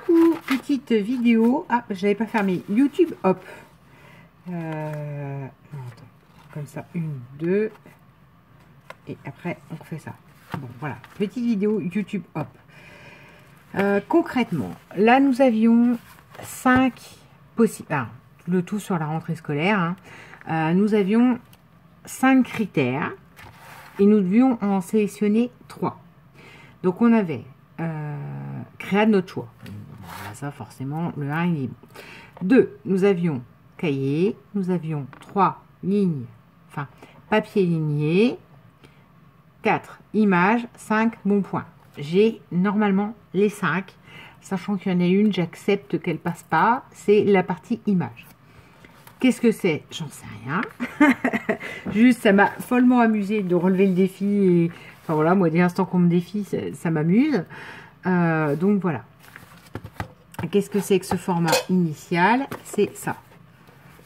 Coucou, petite vidéo. Ah, je n'avais pas fermé. YouTube, hop. Non, attends. Comme ça, 1, 2. Et après, on refait ça. Bon, voilà. Petite vidéo YouTube, hop. Concrètement, là, nous avions 5 possibles. Ah, le tout sur la rentrée scolaire. Hein. Nous avions 5 critères. Et nous devions en sélectionner 3. Donc, on avait créa de notre choix. Voilà, ça, forcément, le 1, il est bon. 2, nous avions cahier. Nous avions 3 lignes, enfin, papier ligné. 4, images. 5, bon point. J'ai normalement les 5, sachant qu'il y en a une, j'accepte qu'elle passe pas. C'est la partie image. Qu'est-ce que c'est? J'en sais rien. Juste, ça m'a follement amusé de relever le défi. Et, enfin voilà, moi, dès l'instant qu'on me défie, ça m'amuse. Donc voilà. Qu'est-ce que c'est que ce format initial? C'est ça.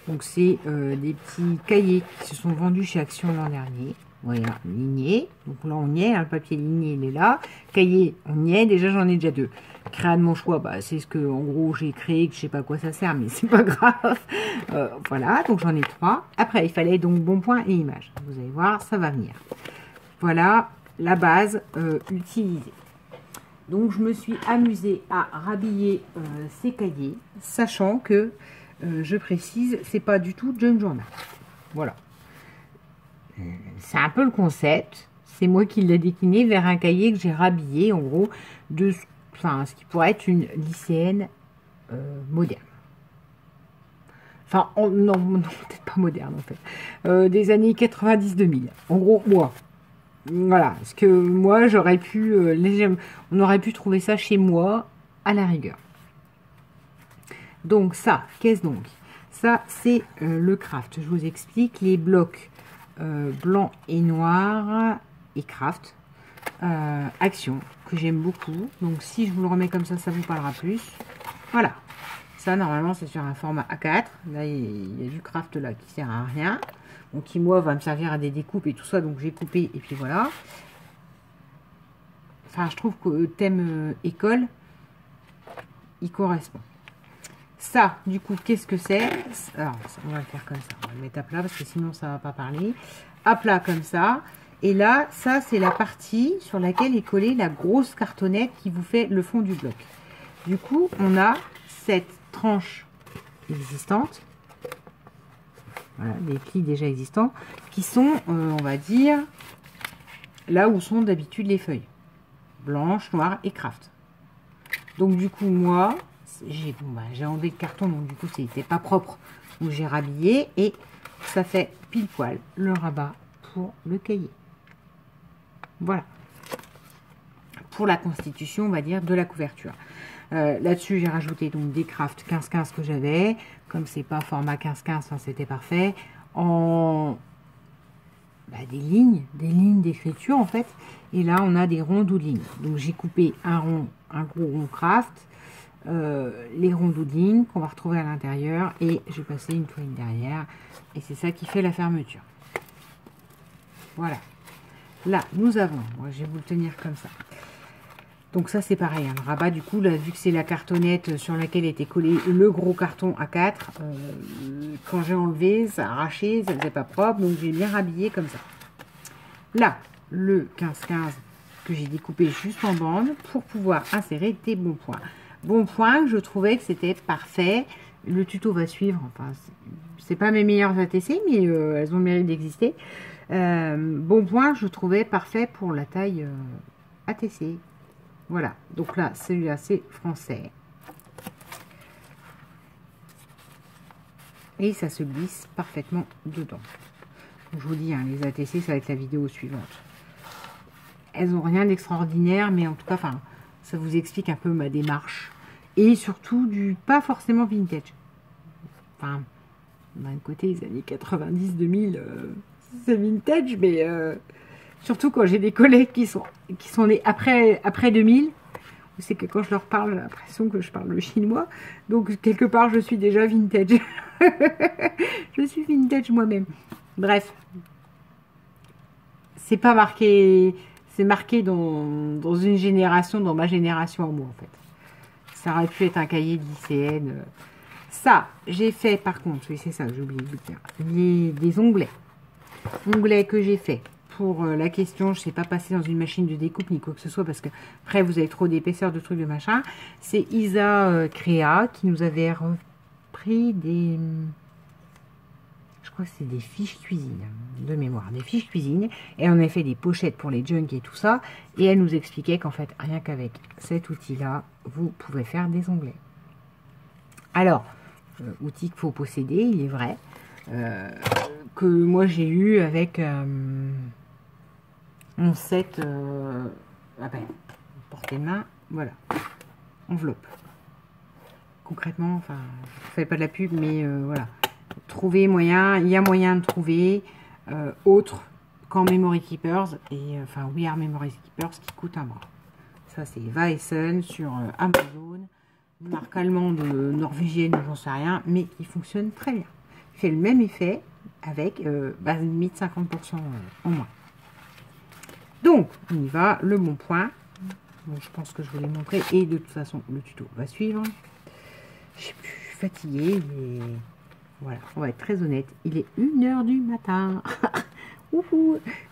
Donc c'est des petits cahiers qui se sont vendus chez Action l'an dernier. Voilà, ligné. Donc là, on y est. Hein, le papier ligné, il est là. Cahier, on y est. Déjà, j'en ai déjà 2. Créa de mon choix, bah, c'est ce que, en gros, j'ai créé, que je sais pas à quoi ça sert, mais c'est pas grave. Voilà, donc j'en ai 3. Après, il fallait donc bon point et image. Vous allez voir, ça va venir. Voilà la base utilisée. Donc, je me suis amusée à rhabiller ces cahiers, sachant que, je précise, c'est pas du tout junk journal. Voilà. C'est un peu le concept. C'est moi qui l'ai décliné vers un cahier que j'ai rhabillé, en gros, de ce qui pourrait être une lycéenne moderne. Enfin, non, peut-être pas moderne, en fait. Des années 90-2000. En gros, moi. Voilà. Parce que moi, j'aurais pu... on aurait pu trouver ça chez moi, à la rigueur. Donc, ça, qu'est-ce donc? Ça, c'est le craft. Je vous explique. Les blocs blanc et noir et craft action que j'aime beaucoup. Donc si je vous le remets comme ça vous parlera plus. Voilà, ça normalement c'est sur un format A4. Là il y a du craft là qui sert à rien, donc qui moi va me servir à des découpes et tout ça, donc j'ai coupé et puis voilà. Enfin je trouve que le thème école il correspond. Ça, du coup, qu'est-ce que c'est? Alors, on va le faire comme ça. On va le mettre à plat parce que sinon, ça ne va pas parler. À plat comme ça. Et là, ça, c'est la partie sur laquelle est collée la grosse cartonnette qui vous fait le fond du bloc. Du coup, on a cette tranche existante. Voilà, des plis déjà existants qui sont, on va dire, là où sont d'habitude les feuilles. Blanche, noire et craft. Donc, du coup, moi... j'ai enlevé le carton, donc du coup c'était pas propre, donc j'ai rhabillé et ça fait pile poil le rabat pour le cahier. Voilà pour la constitution, on va dire, de la couverture. Là-dessus j'ai rajouté donc des crafts 15-15 que j'avais, comme c'est pas format 15-15, enfin, c'était parfait, en des lignes d'écriture en fait, et là on a des ronds de lignes. Donc j'ai coupé un gros rond craft, les ronds de lignes qu'on va retrouver à l'intérieur, et je vais passer une toile derrière, et c'est ça qui fait la fermeture. Voilà, là nous avons, moi je vais vous le tenir comme ça, donc ça c'est pareil, hein, le rabat du coup, là, vu que c'est la cartonnette sur laquelle était collé le gros carton A4, quand j'ai enlevé ça a arraché, ça faisait pas propre, donc j'ai bien rhabillé comme ça. Là le 15-15 que j'ai découpé juste en bande pour pouvoir insérer des bons points. Bon point, je trouvais que c'était parfait. Le tuto va suivre. Enfin, c'est pas mes meilleures ATC, mais elles ont le mérite d'exister. Bon point, je trouvais parfait pour la taille ATC. Voilà. Donc là, celui-là, c'est français. Et ça se glisse parfaitement dedans. Donc, je vous dis, hein, les ATC, ça va être la vidéo suivante. Elles n'ont rien d'extraordinaire, mais en tout cas, enfin... ça vous explique un peu ma démarche. Et surtout du pas forcément vintage. Enfin, d'un côté, les années 90-2000, c'est vintage, mais surtout quand j'ai des collègues qui sont nés après 2000, c'est que quand je leur parle, j'ai l'impression que je parle le chinois. Donc, quelque part, je suis déjà vintage. Je suis vintage moi-même. Bref. C'est pas marqué... C'est marqué dans une génération, dans ma génération à moi, en fait. Ça aurait pu être un cahier de lycéenne. Ça, j'ai fait par contre, oui c'est ça, j'ai oublié de vous dire, des onglets. Onglets que j'ai fait pour la question, je ne sais pas passer dans une machine de découpe ni quoi que ce soit parce que après vous avez trop d'épaisseur de trucs de machin. C'est Isa Créa qui nous avait repris des... Je crois que c'est des fiches cuisine, de mémoire, des fiches cuisine. Et on a fait des pochettes pour les junk et tout ça. Et elle nous expliquait qu'en fait, rien qu'avec cet outil-là, vous pouvez faire des onglets. Alors, outil qu'il faut posséder, il est vrai, que moi j'ai eu avec mon set portée de main, voilà, enveloppe. Concrètement, enfin, je ne fais pas de la pub, mais voilà. Trouver moyen, il y a moyen de trouver autre qu'en Memory Keepers et enfin We Are Memory Keepers qui coûte un bras. Ça c'est Vaessen sur Amazon, une marque allemande, norvégienne, j'en sais rien, mais qui fonctionne très bien. Il fait le même effet avec limite 50% en moins. Donc on y va, le bon point. Bon, je pense que je vous l'ai montré et de toute façon le tuto va suivre. Je suis fatiguée, mais voilà, on va être très honnête, il est 1h du matin.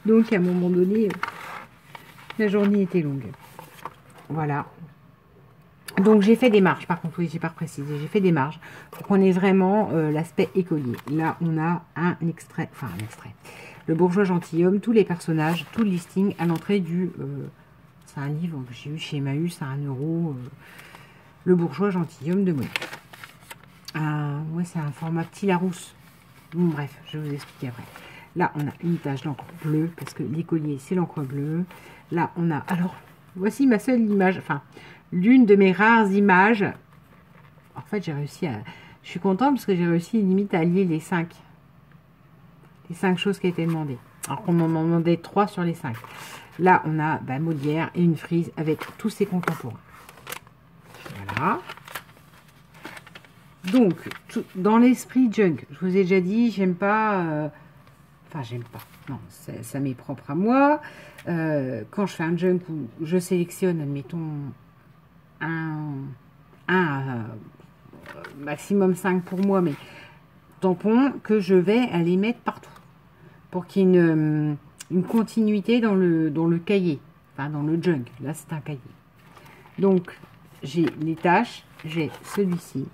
Donc à un moment donné, la journée était longue. Voilà. Donc j'ai fait des marges, par contre, oui, j'ai pas précisé, j'ai fait des marges pour qu'on ait vraiment l'aspect écolier. Là, on a un extrait, enfin un extrait. Le bourgeois gentilhomme, tous les personnages, tout le listing à l'entrée du... c'est un livre que j'ai eu chez Emmaüs à 1 €. Le bourgeois gentilhomme de Monique. Ouais, c'est un format petit Larousse. Bon, bref, je vais vous expliquer après. Là, on a une tache d'encre bleue, parce que l'écolier, c'est l'encre bleue. Là, on a... Alors, voici ma seule image, enfin, l'une de mes rares images. En fait, j'ai réussi à... Je suis contente, parce que j'ai réussi, limite, à lier les 5 choses qui étaient demandées. Alors qu'on m'en demandait 3 sur les 5. Là, on a Molière et une frise avec tous ses contemporains. Voilà. Donc, dans l'esprit junk, je vous ai déjà dit, j'aime pas... Enfin, j'aime pas. Non, ça m'est propre à moi. Quand je fais un junk où je sélectionne, admettons, maximum 5 pour moi, mais tampons que je vais aller mettre partout. Pour qu'il y ait une continuité dans le cahier. Enfin, dans le junk. Là, c'est un cahier. Donc, j'ai les tâches. J'ai celui-ci.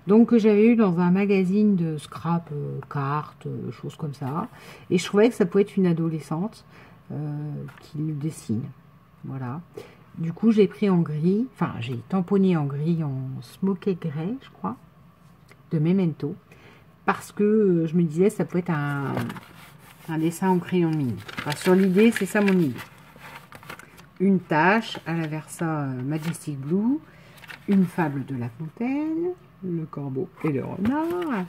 Donc, que j'avais eu dans un magazine de scrap, cartes, choses comme ça. Et je trouvais que ça pouvait être une adolescente qui le dessine. Voilà. Du coup, j'ai pris en gris. Enfin, j'ai tamponné en gris, en smoky grey, je crois. De Memento. Parce que je me disais, ça peut être un dessin en crayon mine. Enfin, sur l'idée, c'est ça mon idée. Une tache à la Versa Majestic Blue, une fable de La Fontaine, le corbeau et le renard.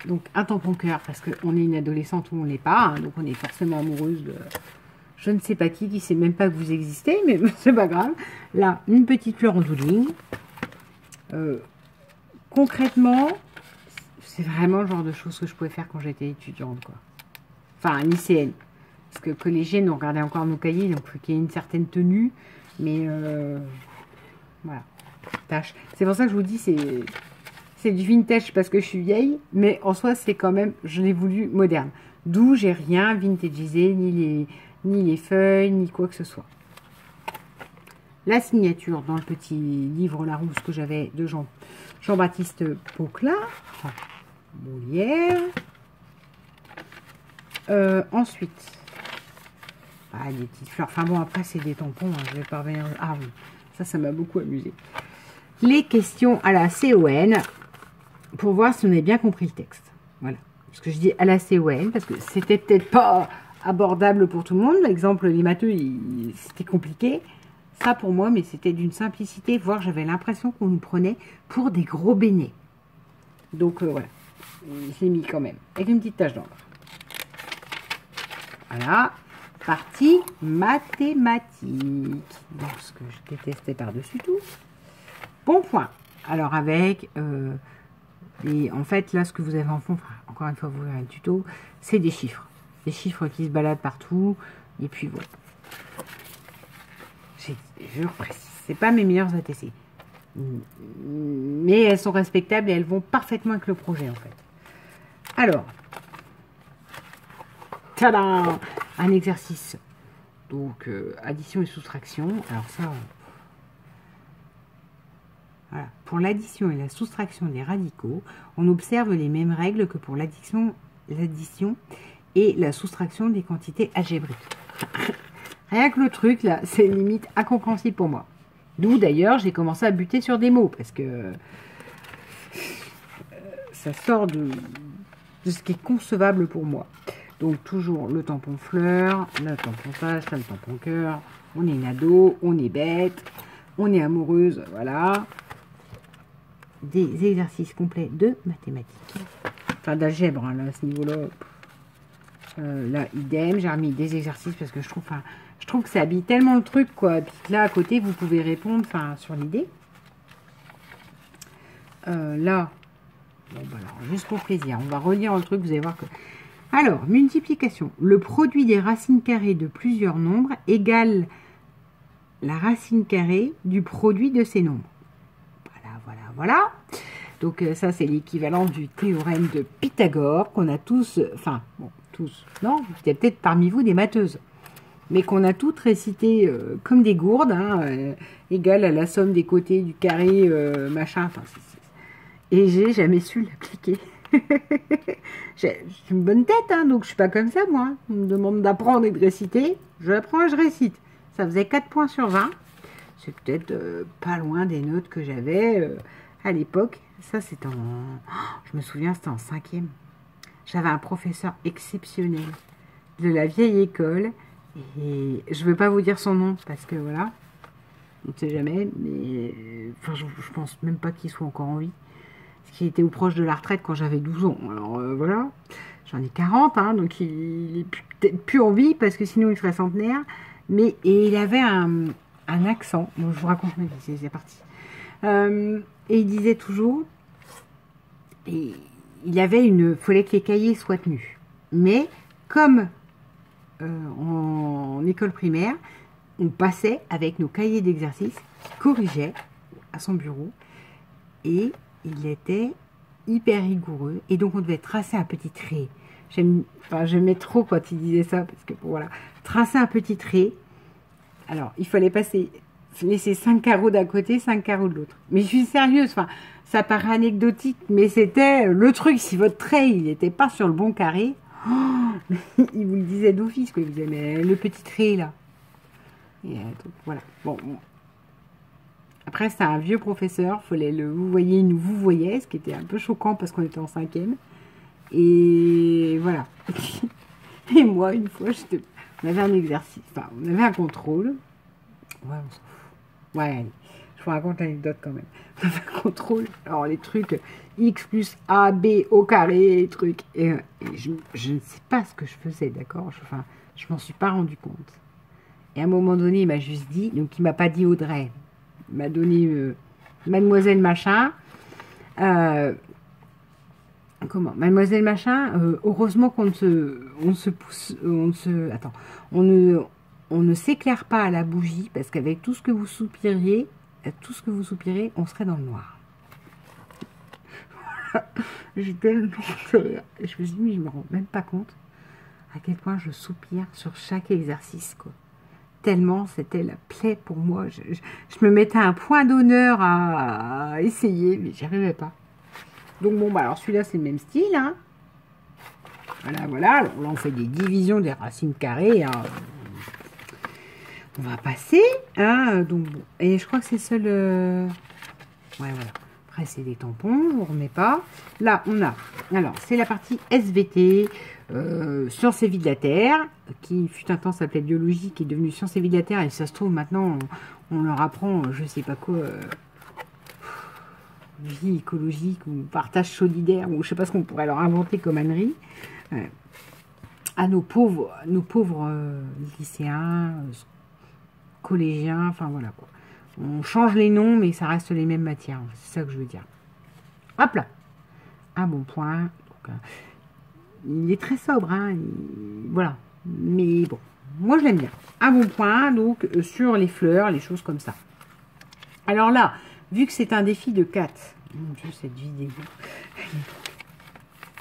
Donc un tampon cœur, parce qu'on est une adolescente ou on ne l'est pas, hein, donc on est forcément amoureuse de je ne sais pas qui ne sait même pas que vous existez, mais c'est pas grave. Là, une petite fleur en doodling. Concrètement, c'est vraiment le genre de choses que je pouvais faire quand j'étais étudiante, quoi. Enfin, lycéenne. Parce que collégienne, on regardait encore nos cahiers, donc il faut qu'il y ait une certaine tenue. Mais voilà. Tâche. C'est pour ça que je vous dis, c'est du vintage parce que je suis vieille. Mais en soi, c'est quand même, je l'ai voulu moderne. D'où j'ai rien vintagisé, ni les feuilles, ni quoi que ce soit. La signature dans le petit livre Larousse que j'avais de Jean-Baptiste Poquelin. Enfin, Molière. Ensuite, des petites fleurs. Enfin bon, après, c'est des tampons. Hein, je vais pas revenir. Ah oui, ça m'a beaucoup amusé. Les questions à la CON pour voir si on a bien compris le texte. Voilà. Parce que je dis à la CON parce que c'était peut-être pas abordable pour tout le monde. L'exemple, les matheux, c'était compliqué. Ça pour moi, mais c'était d'une simplicité, voire j'avais l'impression qu'on nous prenait pour des gros beignets. Donc voilà. J'ai mis quand même. Avec une petite tache d'encre. Voilà, partie mathématique. Donc, ce que je détestais par-dessus tout. Bon point. Alors, avec, en fait, là, ce que vous avez en fond, enfin, encore une fois, vous verrez le tuto, c'est des chiffres. Des chiffres qui se baladent partout. Et puis, voilà. Je reprécise. c'est pas mes meilleures ATC. Mais elles sont respectables et elles vont parfaitement avec le projet, en fait. Alors, tada, un exercice. Donc, addition et soustraction. Alors ça, voilà. Pour l'addition et la soustraction des radicaux, on observe les mêmes règles que pour l'addition et la soustraction des quantités algébriques. Rien que le truc, là, c'est limite incompréhensible pour moi. D'où, d'ailleurs, j'ai commencé à buter sur des mots, parce que ça sort de ce qui est concevable pour moi. Donc, toujours le tampon fleur, le tampon tache, le tampon cœur. On est une ado, on est bête, on est amoureuse, voilà. Des exercices complets de mathématiques. Enfin, d'algèbre, hein, là, à ce niveau-là. Là, idem, j'ai remis des exercices parce que je trouve que ça habille tellement le truc, quoi. Puis là, à côté, vous pouvez répondre, enfin, sur l'idée. Là, bon, bah alors, juste pour plaisir, on va relire le truc, vous allez voir que... Alors, multiplication. Le produit des racines carrées de plusieurs nombres égale la racine carrée du produit de ces nombres. Voilà. Donc, ça, c'est l'équivalent du théorème de Pythagore qu'on a tous... Enfin, bon, tous... Non, il y a peut-être parmi vous des matheuses. Mais qu'on a toutes récité comme des gourdes, hein, égale à la somme des côtés du carré, machin. Enfin, et j'ai jamais su l'appliquer. J'ai une bonne tête, hein, donc je suis pas comme ça, moi. On me demande d'apprendre et de réciter. Je l'apprends et je récite. Ça faisait 4 points sur 20. C'est peut-être pas loin des notes que j'avais à l'époque. Ça, c'est en... je me souviens, c'était en 5e. J'avais un professeur exceptionnel de la vieille école. Et je ne veux pas vous dire son nom, parce que voilà, on ne sait jamais. Mais enfin, je pense même pas qu'il soit encore en vie. Parce qu'il était ou proche de la retraite quand j'avais 12 ans. Alors voilà, j'en ai 40, hein, donc il est peut-être plus en vie, parce que sinon il serait centenaire. Mais, et il avait un accent. Bon, je vous raconte ma vie, c'est parti. Et il disait toujours, et il avait fallait que les cahiers soient tenus. Mais comme en école primaire, on passait avec nos cahiers d'exercice, corrigeait à son bureau, et il était hyper rigoureux, et donc on devait tracer un petit trait. J'aimais trop quand il disait ça, parce que voilà, tracer un petit trait. Alors, il fallait laisser 5 carreaux d'un côté, 5 carreaux de l'autre. Mais je suis sérieuse, enfin, ça paraît anecdotique, mais c'était le truc, si votre trait, il n'était pas sur le bon carré, oh, il vous le disait d'office, quoi. Il vous disait, mais le petit trait, là. Et donc, voilà. Bon. Après, c'était un vieux professeur, fallait le vous voyez, il nous vous voyait, ce qui était un peu choquant parce qu'on était en 5e. Et voilà. Et moi, une fois, on avait un exercice, enfin, on avait un contrôle. Ouais, on s'en fout. Ouais, allez, je vous raconte l'anecdote quand même. On avait un contrôle, alors les trucs x plus a, b au carré, les trucs. Et je ne sais pas ce que je faisais, d'accord, je m'en suis pas rendu compte. Et à un moment donné, il m'a juste dit, donc il m'a pas dit Audrey, il m'a donné mademoiselle machin. Comment, mademoiselle machin, heureusement qu'on on ne s'éclaire pas à la bougie, parce qu'avec tout ce que vous soupiriez, on serait dans le noir. J'ai tellement rire. Et je me suis dit, mais je me rends même pas compte à quel point je soupire sur chaque exercice, quoi. Tellement c'était la plaie pour moi. Je me mettais un point d'honneur à essayer, mais j'y arrivais pas. Donc bon, bah alors celui-là, c'est le même style, hein. Voilà. Alors là, on fait des divisions des racines carrées, hein. On va passer, hein, donc bon. Et je crois que c'est seul... Ouais, voilà. Après, c'est des tampons, je ne remets pas. Là, on a... Alors, c'est la partie SVT, Sciences et vie de la Terre, qui fut un temps s'appelait Biologie, qui est devenue Sciences et vie de la Terre, et ça se trouve, maintenant, on leur apprend, je sais pas quoi... vie écologique, ou partage solidaire, ou je sais pas ce qu'on pourrait leur inventer comme ânerie. À nos pauvres lycéens... collégiens, enfin voilà quoi. On change les noms, mais ça reste les mêmes matières. C'est ça que je veux dire. Hop là. Un bon point. Donc, il est très sobre, hein. Voilà. Mais bon, moi je l'aime bien. Un bon point, donc sur les fleurs, les choses comme ça. Alors là, vu que c'est un défi de 4, mon Dieu, cette vidéo,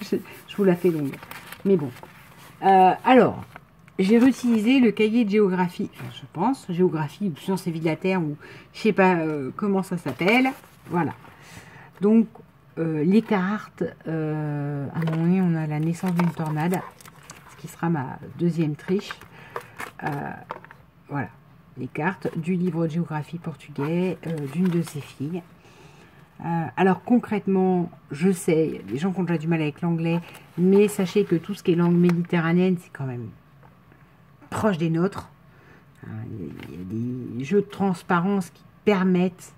je vous la fais longue, mais bon. Alors, j'ai réutilisé le cahier de géographie, je pense, géographie ou sciences et vie de la Terre, ou je sais pas comment ça s'appelle, voilà. Donc, les cartes, à un moment donné, on a la naissance d'une tornade, ce qui sera ma deuxième triche. Voilà, les cartes du livre de géographie portugais d'une de ses filles. Alors concrètement, je sais, il y a des gens qui ont déjà du mal avec l'anglais, mais sachez que tout ce qui est langue méditerranéenne, c'est quand même proche des nôtres. Il y a des jeux de transparence qui permettent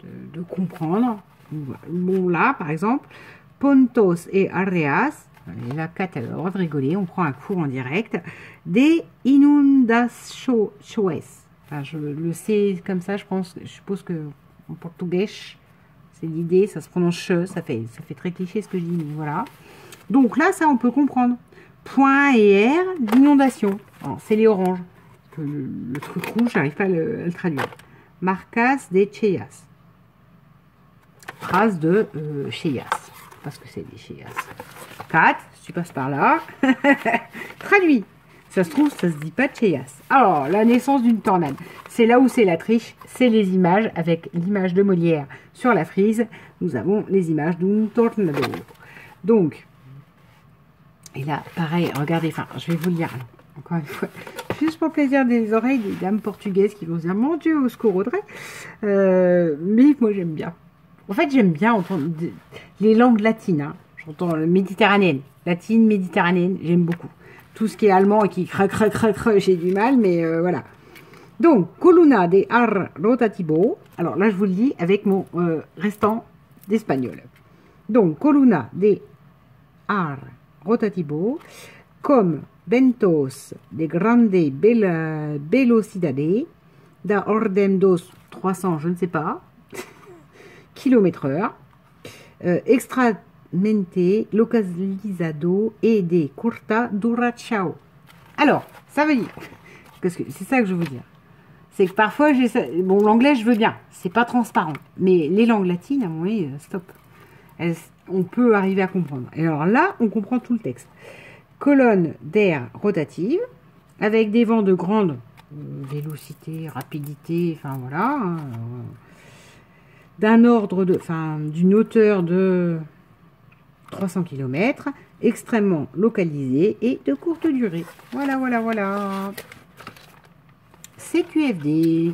de comprendre. Bon là, par exemple, Pontos et Arreas, et là, Kat, elle a le droit de rigoler, on prend un cours en direct, des inundações. Enfin, je le sais comme ça, je suppose que en portugais, c'est l'idée, ça se prononce che, ça fait très cliché ce que je dis, mais voilà. Donc là, ça, on peut comprendre. Point et R, d'inondation. C'est les oranges. Le truc rouge, j'arrive pas à le traduire. Marcas de cheias. Trace de cheias. Parce que c'est des cheias. 4, si tu passes par là. Traduit. Ça se trouve, ça se dit pas cheias. Alors, la naissance d'une tornade. C'est là où c'est la triche. C'est les images. Avec l'image de Molière sur la frise, nous avons les images d'un tornado. Donc, et là, pareil, regardez, enfin, je vais vous le dire, encore une fois, juste pour plaisir des oreilles des dames portugaises qui vont se dire, mon Dieu, au secours, Audrey. Mais moi, j'aime bien. En fait, j'aime bien entendre les langues latines. Hein. J'entends méditerranéenne, latine, méditerranéenne, j'aime beaucoup. Tout ce qui est allemand et qui crac, j'ai du mal, mais voilà. Donc, columna de ar rotativo. Alors là, je vous le dis avec mon restant d'espagnol. Donc, columna de ar rotativo, comme ventos de grande velocidade, da ordem dos 300, je ne sais pas, km/h, extramente localizado et de curta duração. Alors, ça veut dire, parce que c'est ça que je veux dire, c'est que parfois, bon, l'anglais, je veux bien, c'est pas transparent, mais les langues latines, à mon avis, stop. On peut arriver à comprendre. Et alors là, on comprend tout le texte. Colonne d'air rotative, avec des vents de grande vélocité, rapidité, enfin voilà, hein, d'un ordre de, enfin, d'une hauteur de 300 km, extrêmement localisé et de courte durée. Voilà, voilà, voilà. CQFD.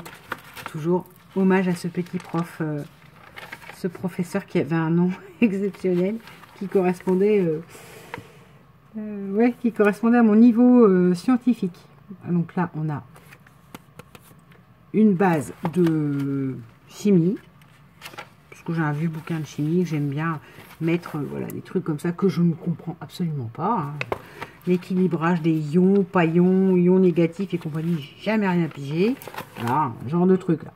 Toujours hommage à ce petit prof, ce professeur qui avait un nom exceptionnel, qui correspondait, ouais, qui correspondait à mon niveau scientifique. Donc là, on a une base de chimie, parce que j'ai un vieux bouquin de chimie, j'aime bien mettre voilà, des trucs comme ça que je ne comprends absolument pas. Hein. L'équilibrage des ions, pas ions, ions négatifs et compagnie, j'ai jamais rien pigé. Voilà, genre de truc là.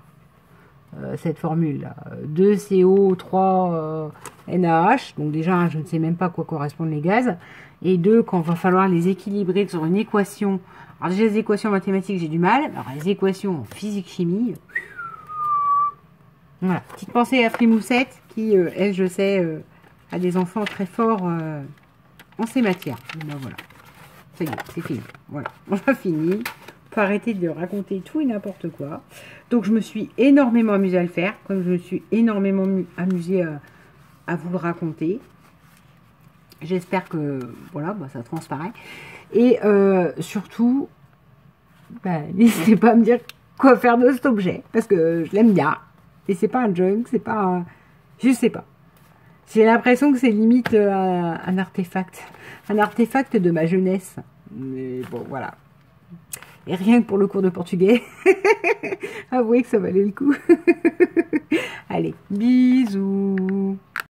Cette formule là, 2CO3 NaH, donc déjà je ne sais même pas à quoi correspondent les gaz, et 2, quand va falloir les équilibrer sur une équation. Alors déjà les équations mathématiques j'ai du mal, alors les équations physique-chimie, voilà, petite pensée à Frimoussette qui, elle je sais, a des enfants très forts en ces matières. Ben voilà, ça y est, c'est fini, voilà, on a fini. Faut arrêter de raconter tout et n'importe quoi. Donc je me suis énormément amusée à le faire, comme je me suis énormément amusée à vous le raconter. J'espère que voilà, bah, ça transparaît. Et surtout, bah, n'hésitez pas à me dire quoi faire de cet objet, parce que je l'aime bien. Et c'est pas un junk, c'est pas un... Je sais pas. J'ai l'impression que c'est limite un artefact de ma jeunesse. Mais bon, voilà. Et rien que pour le cours de portugais, avouez que ça valait le coup. Allez, bisous.